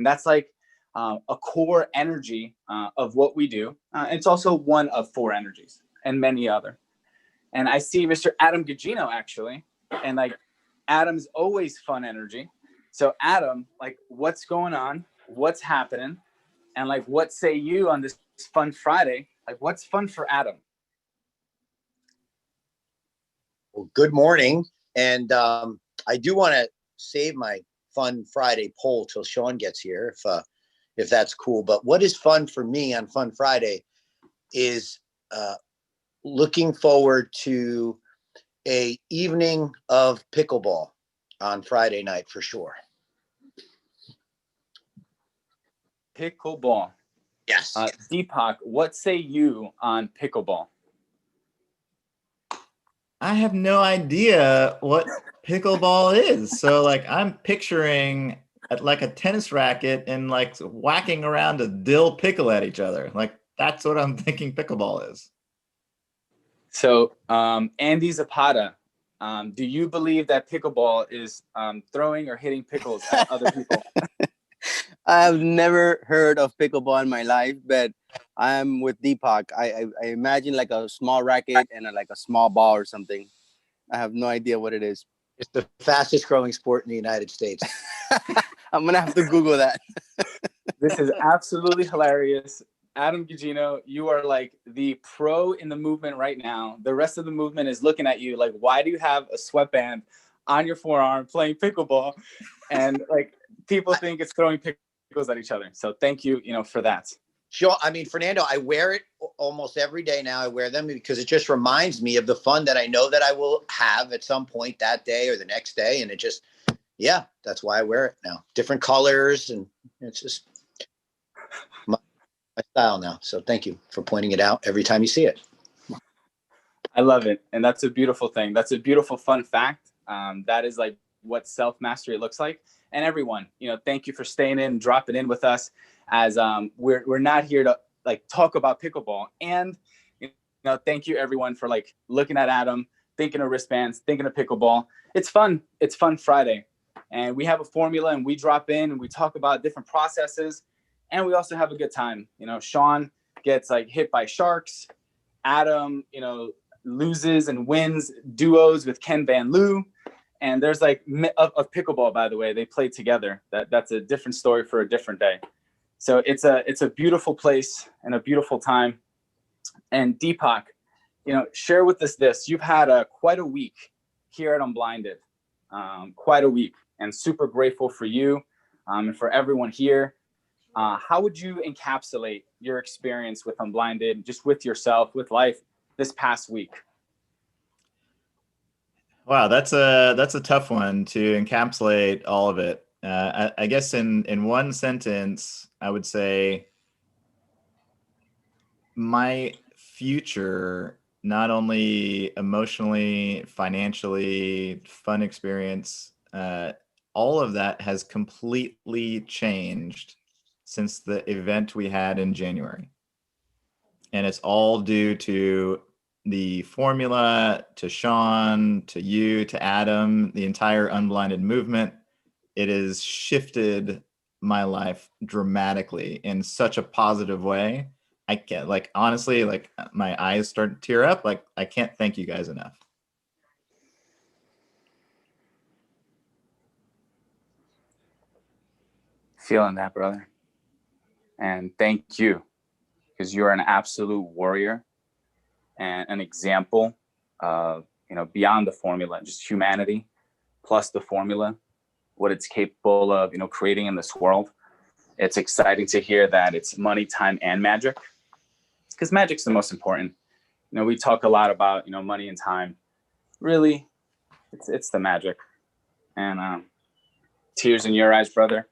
And that's like a core energy of what we do. It's also one of 4 energies and many other. And I see Mr. Adam Gugino actually, and like Adam's always fun energy. So Adam, like what's going on? What's happening? And like, what say you on this fun Friday? Like what's fun for Adam? Well, good morning. And I do want to save my fun Friday poll till Sean gets here, if that's cool. But what is fun for me on Fun Friday is looking forward to a evening of pickleball on Friday night for sure. Pickleball. Yes. Deepak, what say you on pickleball? I have no idea what pickleball is. So like I'm picturing like a tennis racket and like whacking around a dill pickle at each other. Like that's what I'm thinking pickleball is. So Andy Zapata, do you believe that pickleball is throwing or hitting pickles at other people? I've never heard of pickleball in my life, but I'm with Deepak. I imagine like a small racket and like a small ball or something. I have no idea what it is. It's the fastest growing sport in the United States. I'm going to have to Google that. This is absolutely hilarious. Adam Gugino, you are like the pro in the movement right now. The rest of the movement is looking at you like, why do you have a sweatband on your forearm playing pickleball? And like people think it's throwing pickles at each other. So thank you, for that. Sure. I mean, Fernando, I wear it almost every day now. I wear them because it just reminds me of the fun that I know that I will have at some point that day or the next day. And it just, yeah, that's why I wear it now. Different colors, and it's just my style now. So thank you for pointing it out every time you see it. I love it. And that's a beautiful thing. That's a beautiful fun fact. That is like what self-mastery looks like. And everyone, thank you for staying in and dropping in with us as we're not here to like talk about pickleball. And, thank you everyone for like looking at Adam, thinking of wristbands, thinking of pickleball. It's fun. It's Fun Friday. And we have a formula and we drop in and we talk about different processes. And we also have a good time. Sean gets like hit by sharks. Adam, loses and wins duos with Ken Van Loo. And there's like of pickleball, by the way, they play together. That's a different story for a different day. So it's a beautiful place and a beautiful time. And Deepak, share with us this. You've had quite a week here at Unblinded, quite a week, and super grateful for you and for everyone here. How would you encapsulate your experience with Unblinded, just with yourself, with life this past week? Wow, that's a tough one to encapsulate all of it. I guess in one sentence, I would say my future, not only emotionally, financially, fun experience, all of that has completely changed since the event we had in January. And it's all due to the formula, to Sean, to you, to Adam, the entire Unblinded movement. It has shifted my life dramatically in such a positive way. I can't, like, honestly, like my eyes start to tear up. Like, I can't thank you guys enough. Feeling that, brother. And thank you, because you're an absolute warrior and an example of, beyond the formula, just humanity plus the formula, what it's capable of, creating in this world. It's exciting to hear that it's money, time, and magic, because magic's the most important. We talk a lot about, money and time. Really, it's the magic. And tears in your eyes, brother,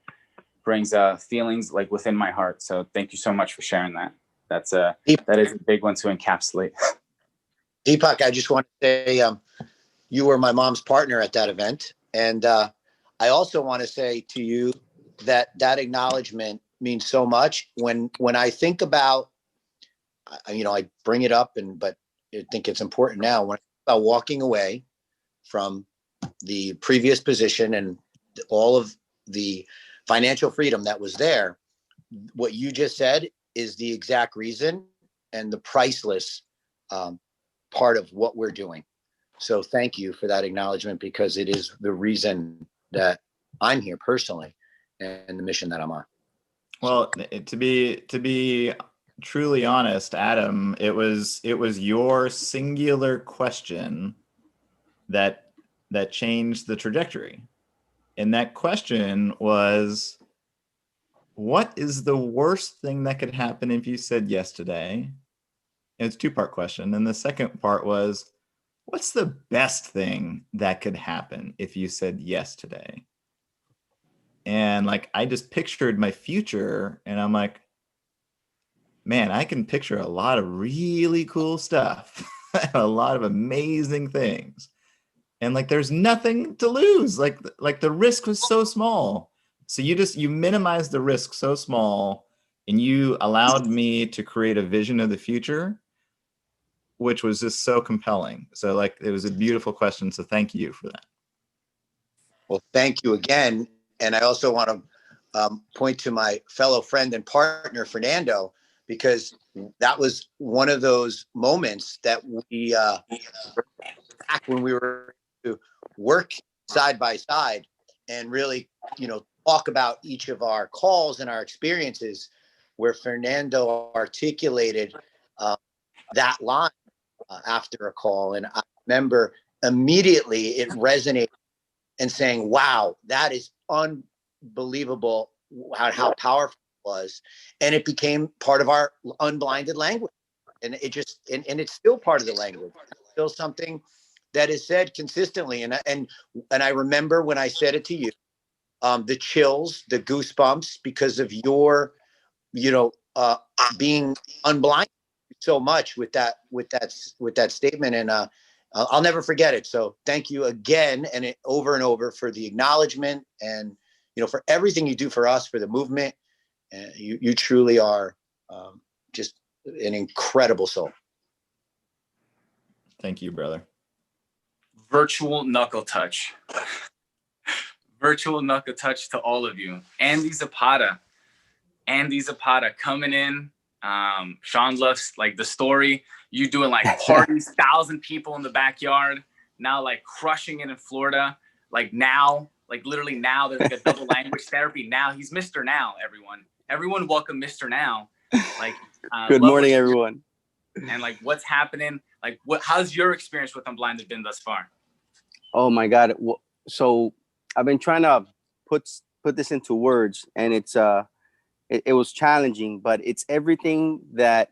brings feelings like within my heart. So thank you so much for sharing that. That is a big one to encapsulate. Deepak, I just want to say you were my mom's partner at that event. And I also want to say to you that acknowledgement means so much. When I think about, I bring it up, but I think it's important now. When I think about walking away from the previous position and all of the financial freedom that was there. What you just said is the exact reason and the priceless part of what we're doing. So thank you for that acknowledgement, because it is the reason that I'm here personally and the mission that I'm on. Well, to be truly honest, Adam, it was your singular question that changed the trajectory. And that question was, what is the worst thing that could happen if you said yes today? And it's a two-part question. And the second part was, what's the best thing that could happen if you said yes today? And like, I just pictured my future, and I'm like, man, I can picture a lot of really cool stuff, a lot of amazing things. And like, there's nothing to lose. Like the risk was so small. So you minimize the risk so small, and you allowed me to create a vision of the future, which was just so compelling. So like, it was a beautiful question. So thank you for that. Well, thank you again. And I also want to point to my fellow friend and partner, Fernando, because that was one of those moments that we, back when we were to work side by side and really, talk about each of our calls and our experiences, where Fernando articulated that line after a call. And I remember immediately it resonated and saying, wow, that is unbelievable how powerful it was. And it became part of our unblinded language. And it just, and it's still part of the language. It's still something that is said consistently. And I remember when I said it to you, the chills, the goosebumps, because of your, being unblinded so much with that statement. And I'll never forget it. So thank you again, and over for the acknowledgement, and for everything you do for us, for the movement. You truly are just an incredible soul. Thank you, brother. Virtual knuckle touch. Virtual knuckle touch to all of you. Andy Zapata coming in. Sean loves like the story. You doing like parties, 1,000 people in the backyard. Now like crushing it in Florida. Like now, like literally now, there's like a double language therapy. Now he's Mr. Now. Everyone welcome Mr. Now. Like good morning, everyone. And like, what's happening? Like, how's your experience with Unblinded been thus far? Oh my God! So I've been trying to put this into words, and it's it was challenging, but it's everything that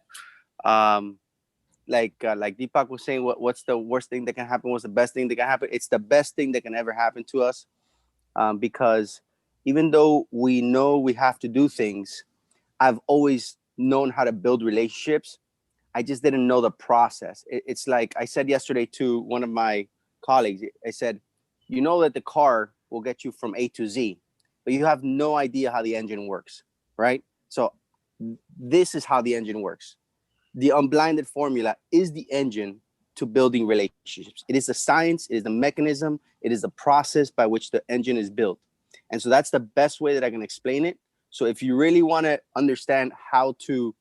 like Deepak was saying, what's the worst thing that can happen? What's the best thing that can happen? It's the best thing that can ever happen to us, because even though we know we have to do things, I've always known how to build relationships. I just didn't know the process. It's like I said yesterday to one of my colleagues, I said, you know that the car will get you from A to Z, but you have no idea how the engine works, right? So this is how the engine works. The unblinded formula is the engine to building relationships. It is the science, it is the mechanism, it is the process by which the engine is built. And so that's the best way that I can explain it. So if you really want to understand how to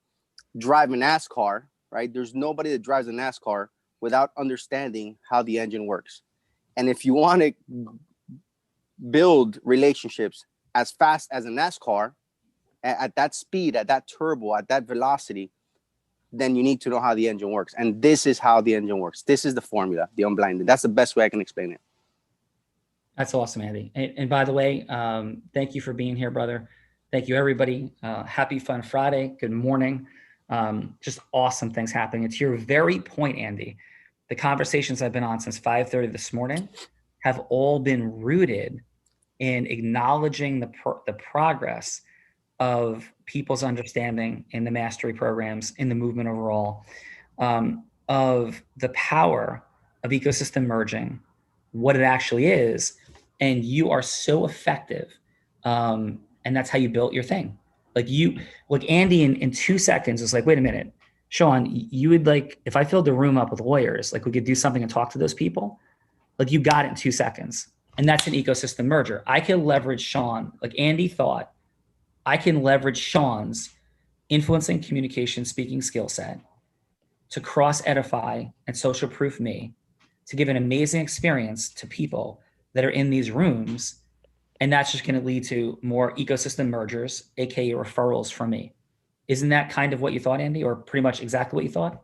drive a NASCAR, right? There's nobody that drives a NASCAR without understanding how the engine works. And if you want to build relationships as fast as a NASCAR, at that speed, at that turbo, at that velocity, then you need to know how the engine works. And this is how the engine works. This is the formula, the unblinded. That's the best way I can explain it. That's awesome, Andy. And by the way, thank you for being here, brother. Thank you, everybody. Happy Fun Friday. Good morning. Just awesome things happening. It's your very point, Andy. The conversations I've been on since 5:30 this morning have all been rooted in acknowledging the progress of people's understanding in the mastery programs, in the movement overall, of the power of ecosystem merging, what it actually is. And you are so effective. And that's how you built your thing. Like Andy in 2 seconds was like, wait a minute, Sean, you would like, if I filled the room up with lawyers, like we could do something and talk to those people. Like you got it in 2 seconds. And that's an ecosystem merger. I could leverage Sean, like Andy thought I can leverage Sean's influencing, communication, speaking skill set to cross edify and social proof me, to give an amazing experience to people that are in these rooms. And that's just going to lead to more ecosystem mergers, AKA referrals from me. Isn't that kind of what you thought, Andy, or pretty much exactly what you thought?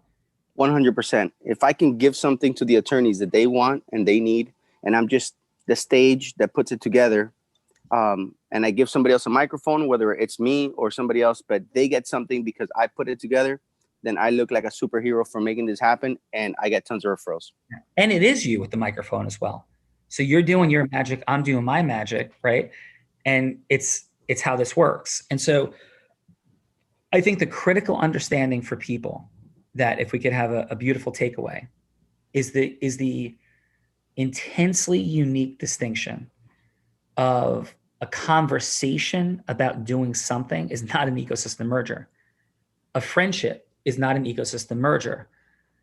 100%. If I can give something to the attorneys that they want and they need, and I'm just the stage that puts it together, and I give somebody else a microphone, whether it's me or somebody else, but they get something because I put it together, then I look like a superhero for making this happen, and I get tons of referrals. And it is you with the microphone as well. So you're doing your magic, I'm doing my magic, right? And it's how this works. And so I think the critical understanding for people, that if we could have a beautiful takeaway, is the intensely unique distinction of a conversation about doing something is not an ecosystem merger. A friendship is not an ecosystem merger.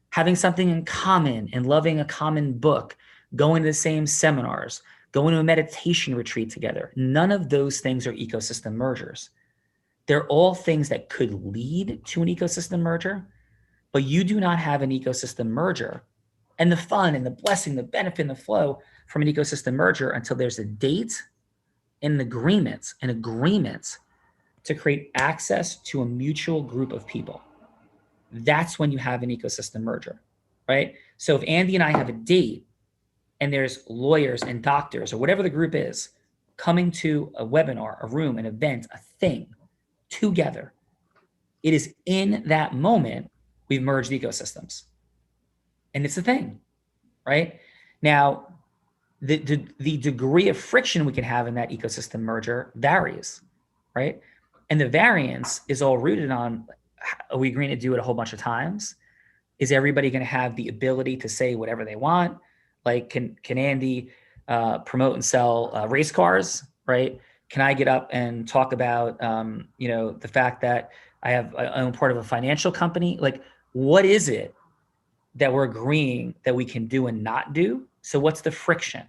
Having something in common and loving a common book, going to the same seminars, going to a meditation retreat together, none of those things are ecosystem mergers. They're all things that could lead to an ecosystem merger, but you do not have an ecosystem merger and the fun and the blessing, the benefit and the flow from an ecosystem merger until there's a date and an agreement to create access to a mutual group of people. That's when you have an ecosystem merger, right? So if Andy and I have a date and there's lawyers and doctors or whatever the group is coming to a webinar, a room, an event, a thing together, it is in that moment we've merged ecosystems. And it's a thing, right? Now, the degree of friction we can have in that ecosystem merger varies, right? And the variance is all rooted on, are we agreeing to do it a whole bunch of times? Is everybody going to have the ability to say whatever they want? Like, can Andy promote and sell race cars, right? Can I get up and talk about, the fact that I own part of a financial company? Like, what is it that we're agreeing that we can do and not do? So what's the friction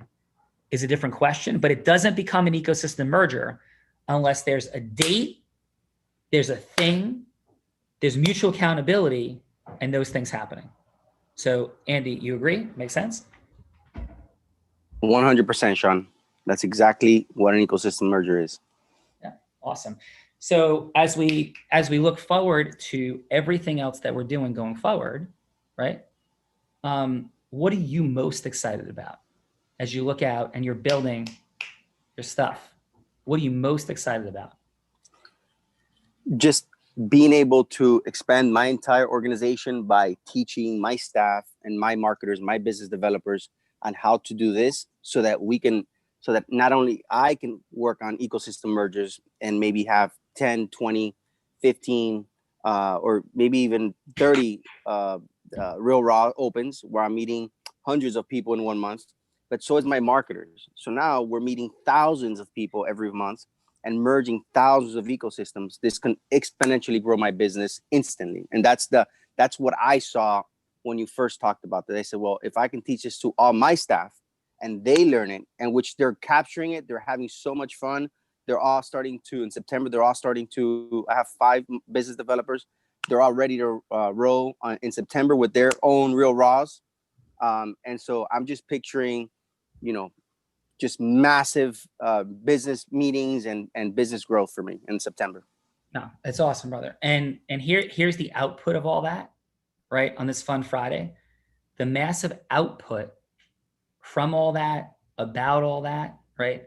is a different question, but it doesn't become an ecosystem merger unless there's a date, there's a thing, there's mutual accountability, and those things happening. So Andy, you agree? Makes sense? 100%, Sean. That's exactly what an ecosystem merger is. Yeah, awesome. So as we look forward to everything else that we're doing going forward, right? What are you most excited about as you look out and you're building your stuff? What are you most excited about? Just being able to expand my entire organization by teaching my staff and my marketers, my business developers on how to do this so that not only I can work on ecosystem mergers and maybe have 10, 20, 15, or maybe even 30 real raw opens where I'm meeting hundreds of people in 1 month, but so is my marketers. So now we're meeting thousands of people every month and merging thousands of ecosystems. This can exponentially grow my business instantly. And that's what I saw when you first talked about that. I said, well, if I can teach this to all my staff and they learn it, and which they're capturing it, they're having so much fun. They're all starting to, in September, I have 5 business developers. They're all ready to roll in September with their own real raws. And so I'm just picturing, just massive business meetings and business growth for me in September. No, it's awesome, brother. And here's the output of all that, right? On this Fun Friday, the massive output from all that, about all that, right,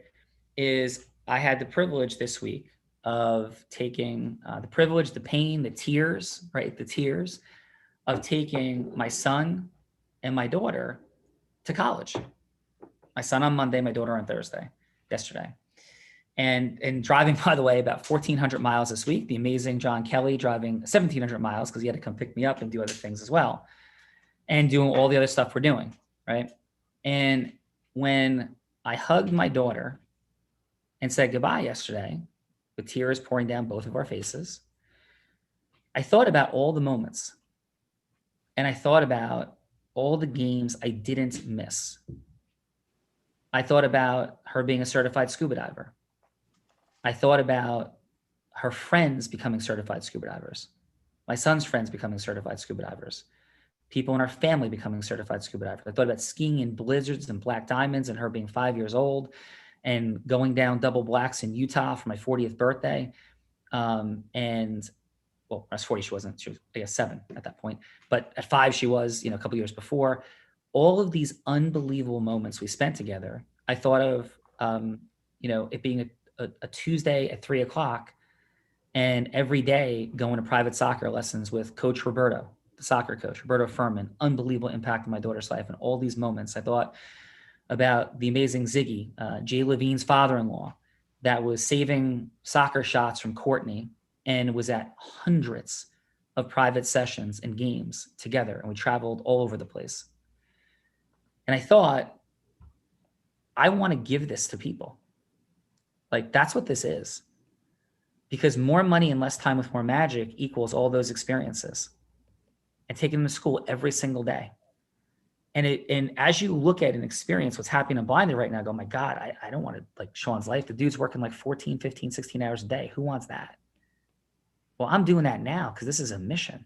is I had the privilege this week of taking the pain, the tears, right? The tears of taking my son and my daughter to college. My son on Monday, my daughter on Thursday, yesterday. And driving, by the way, about 1,400 miles this week, the amazing John Kelly driving 1,700 miles because he had to come pick me up and do other things as well. And doing all the other stuff we're doing, right? And when I hugged my daughter and said goodbye yesterday, with tears pouring down both of our faces, I thought about all the moments. And I thought about all the games I didn't miss. I thought about her being a certified scuba diver. I thought about her friends becoming certified scuba divers, my son's friends becoming certified scuba divers, people in our family becoming certified scuba divers. I thought about skiing in blizzards and black diamonds and her being 5 years old and going down double blacks in Utah for my 40th birthday. And well, when I was 40, she was, I guess, 7 at that point. But at 5, she was, a couple years before. All of these unbelievable moments we spent together, I thought of, it being a Tuesday at 3:00 and every day going to private soccer lessons with Coach Roberto, the soccer coach, Roberto Furman, unbelievable impact on my daughter's life. And all these moments, I thought about the amazing Ziggy, Jay Levine's father-in-law, that was saving soccer shots from Courtney and was at hundreds of private sessions and games together. And we traveled all over the place. And I thought, I want to give this to people. Like, that's what this is. Because more money and less time with more magic equals all those experiences. And taking them to school every single day. And as you look at and experience what's happening in Blinded right now, I go, my God, I don't want to, like Sean's life. The dude's working like 14, 15, 16 hours a day. Who wants that? Well, I'm doing that now because this is a mission.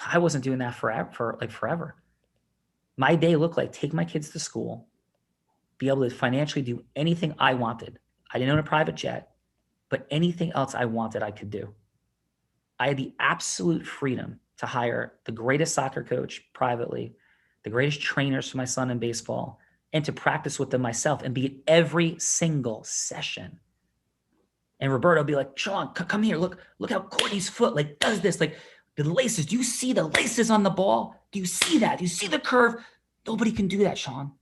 I wasn't doing that forever. My day looked like take my kids to school, be able to financially do anything I wanted. I didn't own a private jet, but anything else I wanted, I could do. I had the absolute freedom to hire the greatest soccer coach privately, the greatest trainers for my son in baseball, and to practice with them myself and be at every single session. And Roberto would be like, Sean, come here. Look how Courtney's foot like does this. Like the laces. Do you see the laces on the ball? Do you see that? Do you see the curve? Nobody can do that, Sean.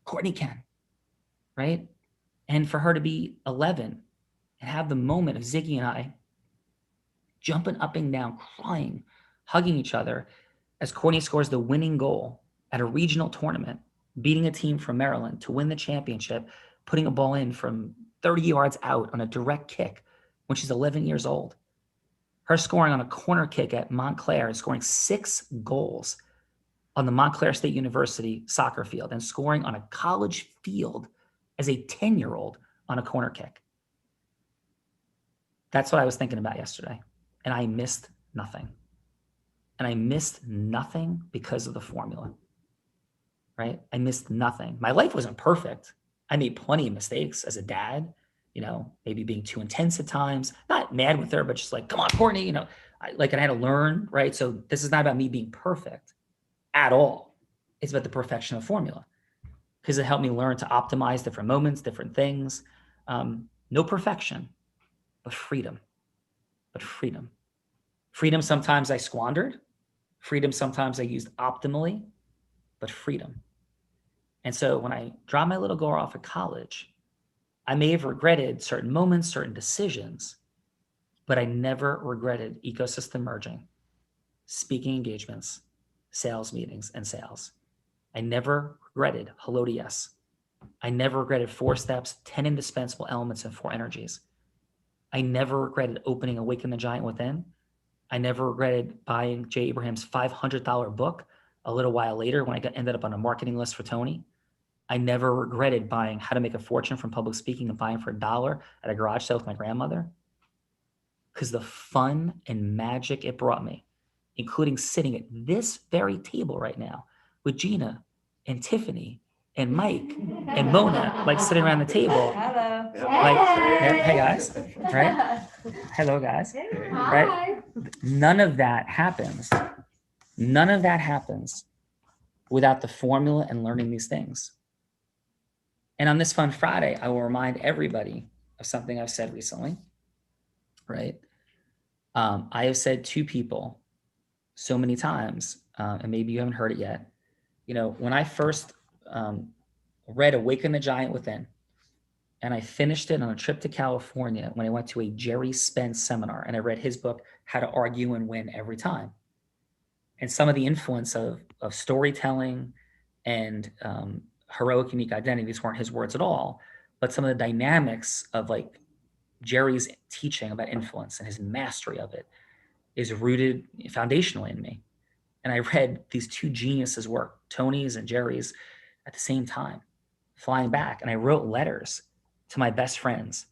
Courtney can, right? And for her to be 11 and have the moment of Ziggy and I jumping up and down, crying, hugging each other as Courtney scores the winning goal at a regional tournament, beating a team from Maryland to win the championship, putting a ball in from 30 yards out on a direct kick when she's 11 years old. Her scoring on a corner kick at Montclair and scoring 6 goals on the Montclair State University soccer field and scoring on a college field as a 10-year-old on a corner kick. That's what I was thinking about yesterday. And I missed nothing. And I missed nothing because of the formula, right? I missed nothing. My life wasn't perfect. I made plenty of mistakes as a dad, maybe being too intense at times, not mad with her, but just like, come on, Courtney, and I had to learn, right? So this is not about me being perfect at all. It's about the perfection of formula because it helped me learn to optimize different moments, different things. No perfection, but freedom. Freedom sometimes I squandered. Freedom sometimes I used optimally, but freedom. And so when I dropped my little girl off at college, I may have regretted certain moments, certain decisions, but I never regretted ecosystem merging, speaking engagements, sales meetings, and sales. I never regretted Hello to Yes. I never regretted 4 steps, 10 indispensable elements, and 4 energies. I never regretted opening Awaken the Giant Within. I never regretted buying Jay Abraham's $500 book a little while later when I ended up on a marketing list for Tony. I never regretted buying How to Make a Fortune from Public Speaking and buying for $1 at a garage sale with my grandmother. Because the fun and magic it brought me, including sitting at this very table right now with Gina and Tiffany and Mike and Mona, like sitting around the table. Hello. Like, hey guys, right? Hello guys, right? None of that happens. None of that happens without the formula and learning these things. And on this Fun Friday, I will remind everybody of something I've said recently, right? I have said to people so many times, and maybe you haven't heard it yet, when I first read Awaken the Giant Within, and I finished it on a trip to California when I went to a Jerry Spence seminar, and I read his book, How to Argue and Win Every Time. And some of the influence of storytelling and heroic unique identity, these weren't his words at all, but some of the dynamics of like Jerry's teaching about influence and his mastery of it is rooted foundationally in me. And I read these 2 geniuses' work, Tony's and Jerry's, at the same time, flying back. And I wrote letters to my best friends.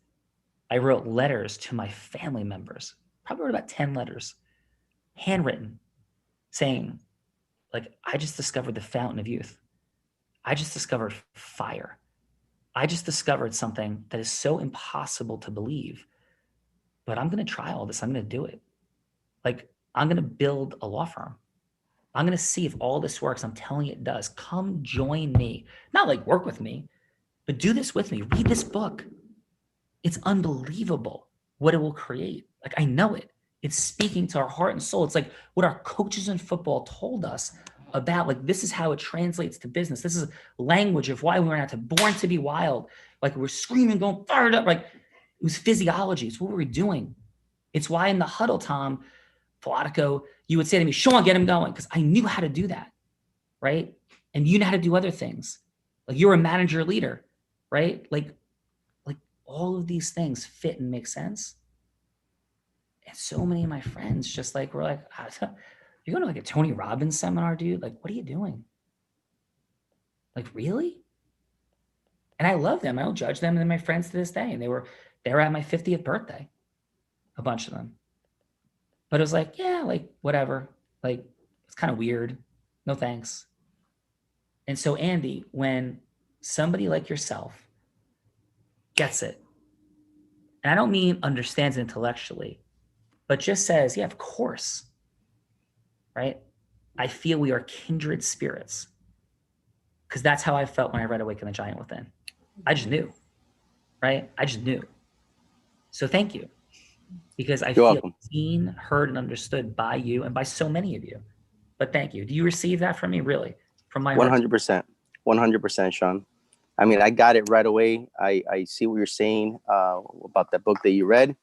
I wrote letters to my family members, probably wrote about 10 letters, handwritten, saying, like, I just discovered the fountain of youth. I just discovered fire. I just discovered something that is so impossible to believe, but I'm going to try all this. I'm going to do it. Like, I'm going to build a law firm. I'm going to see if all this works. I'm telling you it does. Come join me. Not like work with me, but do this with me. Read this book. It's unbelievable what it will create. Like, I know it. It's speaking to our heart and soul. It's like what our coaches in football told us about, like, this is how it translates to business. This is language of why we were not born to be wild. Like, we're screaming, going fired up. Like, it was physiology. It's what we were doing. It's why in the huddle, Tom Flatico, you would say to me, Sean, get him going. Because I knew how to do that, right? And you know how to do other things. Like, you're a manager leader, right? Like all of these things fit and make sense. And so many of my friends just like, were like, you're going to like a Tony Robbins seminar, dude? Like, what are you doing? Like, really? And I love them. I don't judge them. They're my friends to this day. And they were at my 50th birthday, a bunch of them. But it was like, yeah, like, whatever. Like, it's kind of weird. No thanks. And so, Andy, when somebody like yourself gets it, and I don't mean understands intellectually, but just says, yeah, of course, right? I feel we are kindred spirits, because that's how I felt when I read Awaken the Giant Within. I just knew, right? I just knew. So thank you, because I feel seen, heard, and understood by you and by so many of you. But thank you. Do you receive that from me, really? From my 100%. 100%, Sean. I mean, I got it right away. I see what you're saying about that book that you read.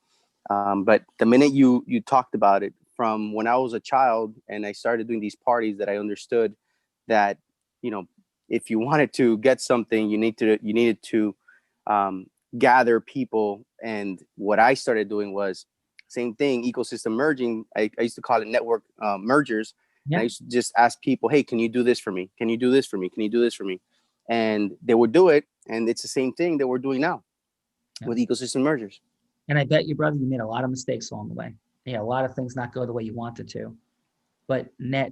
But the minute you talked about it, from when I was a child and I started doing these parties, that I understood that, you know, if you wanted to get something, you needed to gather people. And what I started doing was same thing, ecosystem merging. I used to call it network mergers. Yeah. And I used to just ask people, hey, can you do this for me? Can you do this for me? Can you do this for me? And they would do it. And it's the same thing that we're doing now with ecosystem mergers. And I bet you, brother, you made a lot of mistakes along the way. Yeah, a lot of things not go the way you wanted to. But net,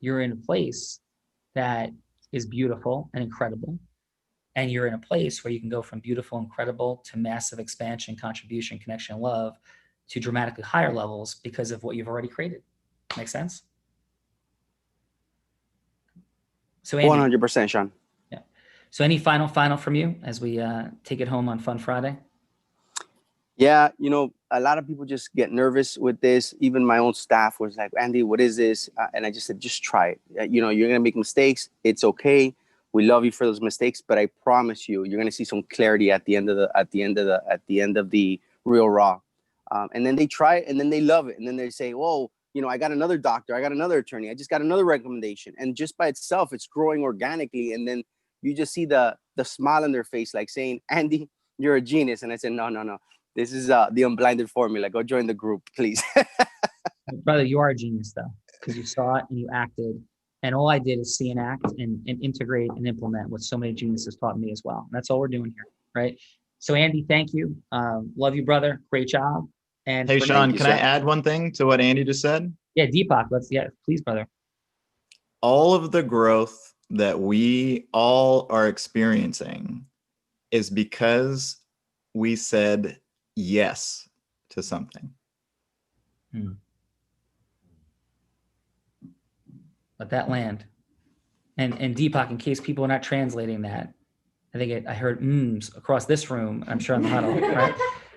you're in a place that is beautiful and incredible. And you're in a place where you can go from beautiful, incredible to massive expansion, contribution, connection, and love to dramatically higher levels because of what you've already created. Make sense? So Andy, 100%, Sean. Yeah. So any final from you as we take it home on Fun Friday? Yeah, you know, a lot of people just get nervous with this. Even my own staff was like, Andy, what is this? And I just said, just try it. You know, you're going to make mistakes. It's okay. We love you for those mistakes, but I promise you, you're going to see some clarity at the end of the real raw. And then they try it and then they love it. And then they say, whoa, you know, I got another doctor. I got another attorney. I just got another recommendation. And just by itself, it's growing organically. And then you just see the smile on their face, like saying, Andy, you're a genius. And I said, no. This is the unblinded formula. Go join the group, please. Brother, you are a genius, though, because you saw it and you acted. And all I did is see and act and integrate and implement what so many geniuses taught me as well. And that's all we're doing here, right? So, Andy, thank you. Love you, brother. Great job. And hey, Sean, can I add one thing to what Andy just said? Yeah, Deepak, please, brother. All of the growth that we all are experiencing is because we said yes to something. Let that land. And Deepak, in case people are not translating that, I heard across this room. I'm sure on the huddle, right?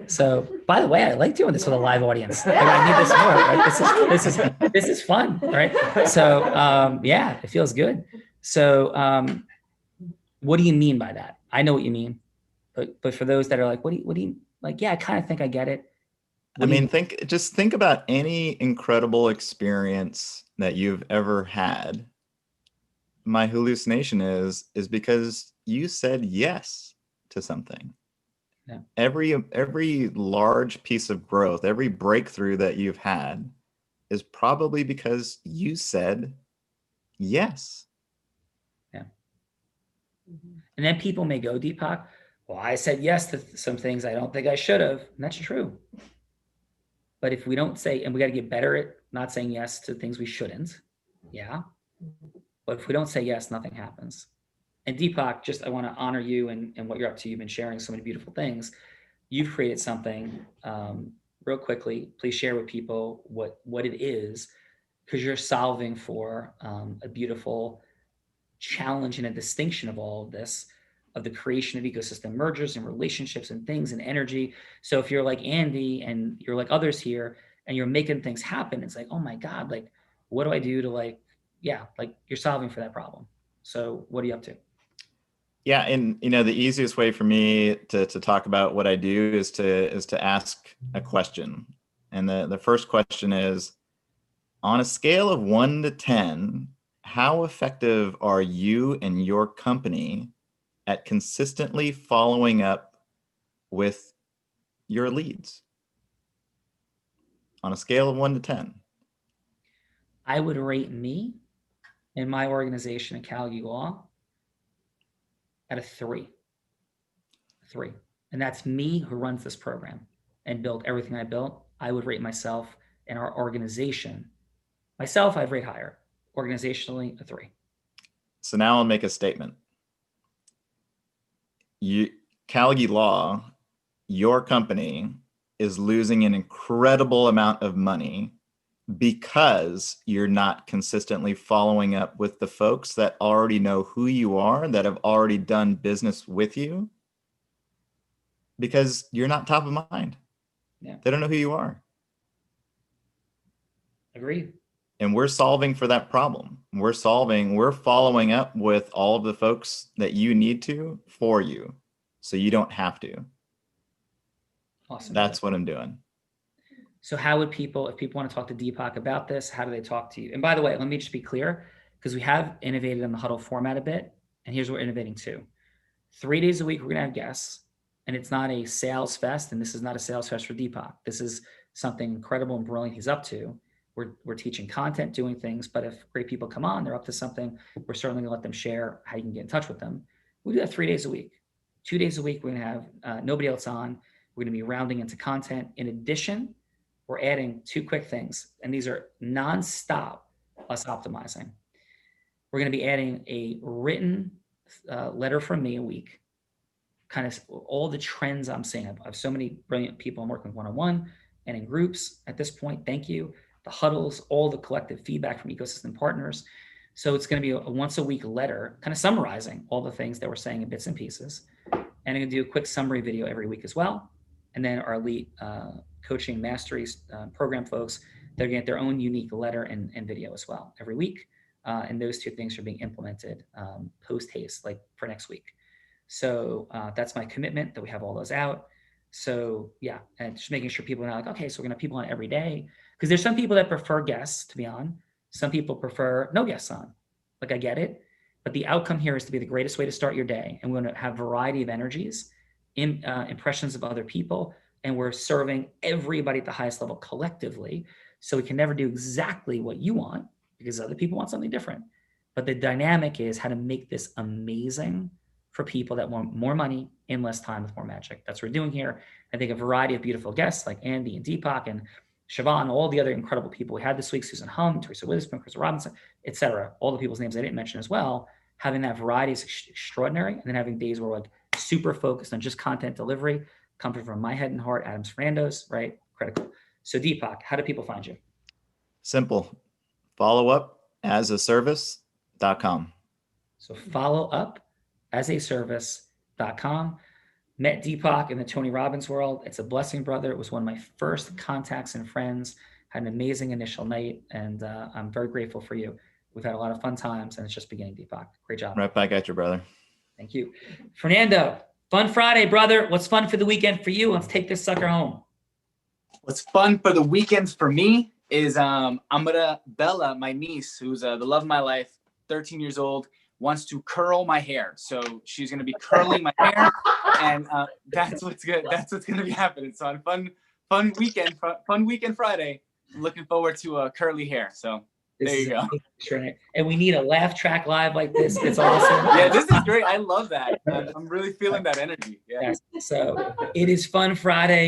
So, by the way, I like doing this with a live audience. Like, I need this more. Right? This is fun, right? So, yeah, it feels good. So, what do you mean by that? I know what you mean, but for those that are like, what do you like? Yeah, I kind of think I get it. Just think about any incredible experience that you've ever had. My hallucination is because you said yes to something. Yeah. Every large piece of growth, every breakthrough that you've had is probably because you said yes. Yeah. And then people may go, Deepak, Well, I said yes to some things I don't think I should have. And that's true. But if we don't say, and we got to get better at not saying yes to things we shouldn't. Yeah. But if we don't say yes, nothing happens. And Deepak, just I want to honor you and what you're up to. You've been sharing so many beautiful things. You've created something real quickly. Please share with people what it is, because you're solving for a beautiful challenge and a distinction of all of this, of the creation of ecosystem mergers and relationships and things and energy. So if you're like Andy and you're like others here and you're making things happen, it's like, oh my God, like, what do I do to like you're solving for that problem. So what are you up to? Yeah, and the easiest way for me to talk about what I do is to ask a question. And the first question is, on a scale of 1 to 10, how effective are you and your company at consistently following up with your leads? On a scale of 1 to 10. I would rate me and my organization at Callagy Law at a 3. 3. And that's me who runs this program and built everything I built. I would rate myself and our organization. Myself, I'd rate higher. Organizationally, a 3. So now I'll make a statement. Callagy Law, your company, is losing an incredible amount of money because you're not consistently following up with the folks that already know who you are, that have already done business with you, because you're not top of mind. Yeah. They don't know who you are. Agreed. And we're solving for that problem. We're following up with all of the folks that you need to for you, so you don't have to. Awesome. That's what I'm doing. So how would people, if people want to talk to Deepak about this, how do they talk to you? And by the way, let me just be clear, because we have innovated in the huddle format a bit. And here's what we're innovating too. 3 days a week, we're going to have guests. And it's not a sales fest. And this is not a sales fest for Deepak. This is something incredible and brilliant he's up to. We're teaching content, doing things. But if great people come on, they're up to something, we're certainly going to let them share how you can get in touch with them. We do that 3 days a week. 2 days a week, we're going to have nobody else on. We're going to be rounding into content. In addition, we're adding 2 quick things, and these are nonstop us optimizing. We're going to be adding a written letter from me a week, kind of all the trends I'm seeing. I have so many brilliant people I'm working with one-on-one and in groups at this point. Thank you. The huddles, all the collective feedback from ecosystem partners. So it's going to be a once a week letter, kind of summarizing all the things that we're saying in bits and pieces. And I'm going to do a quick summary video every week as well. And then our elite coaching mastery program folks, they're going to get their own unique letter and video as well every week. And those 2 things are being implemented post haste, like for next week. So that's my commitment, that we have all those out. So yeah, and just making sure people are not like, okay, so we're going to have people on every day. Because there's some people that prefer guests to be on. Some people prefer no guests on. Like, I get it. But the outcome here is to be the greatest way to start your day. And we're going to have variety of energies, impressions of other people, and we're serving everybody at the highest level collectively. So we can never do exactly what you want, because other people want something different. But the dynamic is how to make this amazing for people that want more money in less time with more magic. That's what we're doing here. I think a variety of beautiful guests like Andy and Deepak and Siobhan, all the other incredible people we had this week, Susan Hum, Teresa Witherspoon, Chris Robinson, etc. All the people's names I didn't mention as well. Having that variety is extraordinary. And then having days where we're like super focused on just content delivery, coming from my head and heart, Adams Fernando's, right? Critical. So Deepak, how do people find you? Simple. Followupasaservice.com. So followupasaservice.com. Met Deepak in the Tony Robbins world. It's a blessing, brother. It was one of my first contacts and friends. Had an amazing initial night, and I'm very grateful for you. We've had a lot of fun times, and it's just beginning, Deepak. Great job. Right back at you, brother. Thank you. Fernando, fun Friday, brother. What's fun for the weekend for you? Let's take this sucker home. What's fun for the weekends for me is Bella, my niece, who's the love of my life, 13 years old, wants to curl my hair. So she's going to be curling my hair, and that's what's good. That's what's going to be happening. So on fun weekend Friday, I'm looking forward to curly hair. So There you go. And we need a laugh track live like this. It's awesome. Yeah, this is great. I love that. I'm really feeling that energy. Yeah. Yes. So it is Fun Friday.